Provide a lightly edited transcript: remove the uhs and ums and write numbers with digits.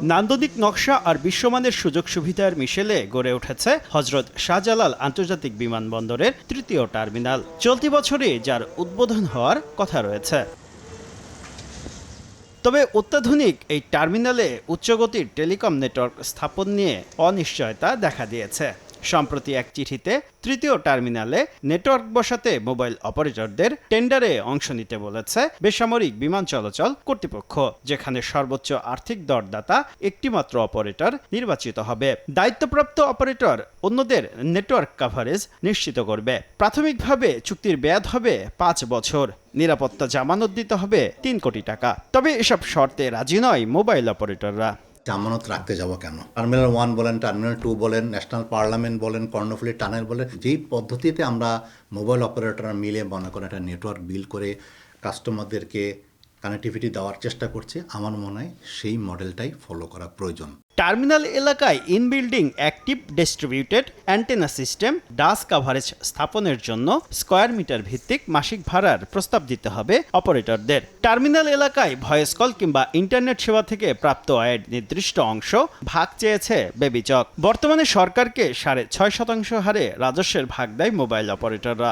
নান্দনিক নকশা আর বিশ্বমানের সুযোগ সুবিধার মিশেলে গড়ে উঠেছে হযরত শাহজালাল আন্তর্জাতিক বিমানবন্দরের তৃতীয় টার্মিনাল। চলতি বছরই যার উদ্বোধন হওয়ার কথা রয়েছে। তবে অত্যাধুনিক এই টার্মিনালে উচ্চগতির টেলিকম নেটওয়ার্ক স্থাপন নিয়ে অনিশ্চয়তা দেখা দিয়েছে। সম্প্রতি এক চিঠিতে তৃতীয় টার্মিনালে নেটওয়ার্ক বসাতে মোবাইল অপারেটরদের টেন্ডারে অংশ নিতে বলেছে বেসামরিক বিমান চলাচল কর্তৃপক্ষ, যেখানে সর্বোচ্চ আর্থিক দরদাতা একটিমাত্র অপারেটর নির্বাচিত হবে। দায়িত্বপ্রাপ্ত অপারেটর অন্যদের নেটওয়ার্ক কভারেজ নিশ্চিত করবে। প্রাথমিকভাবে চুক্তির মেয়াদ হবে ৫ বছর। নিরাপত্তা জামানত দিতে হবে ৩ কোটি টাকা। তবে এসব শর্তে রাজি নয় মোবাইল অপারেটররা। জামানত রাখতে যাব কেন? টার্মিনাল 1 বলেন, টার্মিনাল 2 বলেন, ন্যাশনাল পার্লামেন্ট বলেন, কর্ণফুলী টানেল বলেন, যেই পদ্ধতিতে আমরা মোবাইল অপারেটর মিলে মনে করেন একটা নেটওয়ার্ক বিল করে কাস্টমারদেরকে কানেক্টিভিটি দেওয়ার চেষ্টা করছে, আমার মনে হয় সেই মডেলটাই ফলো করা প্রয়োজন। টার্মিনাল এলাকায় ইনবিল্ডিং অ্যাক্টিভ ডিস্ট্রিবিউটেড অ্যান্টেনা সিস্টেম ডাস কাভারেজ স্থাপনের জন্য স্কয়ার মিটার ভিত্তিক মাসিক ভাড়ার প্রস্তাব দিতে হবে অপারেটরদের। টার্মিনাল এলাকায় ভয়েস কল কিংবা ইন্টারনেট সেবা থেকে প্রাপ্ত আয়ের নির্দিষ্ট অংশ ভাগ চেয়েছে বেবিচক। বর্তমানে সরকারকে 6.5% হারে রাজস্বের ভাগ দেয় মোবাইল অপারেটররা।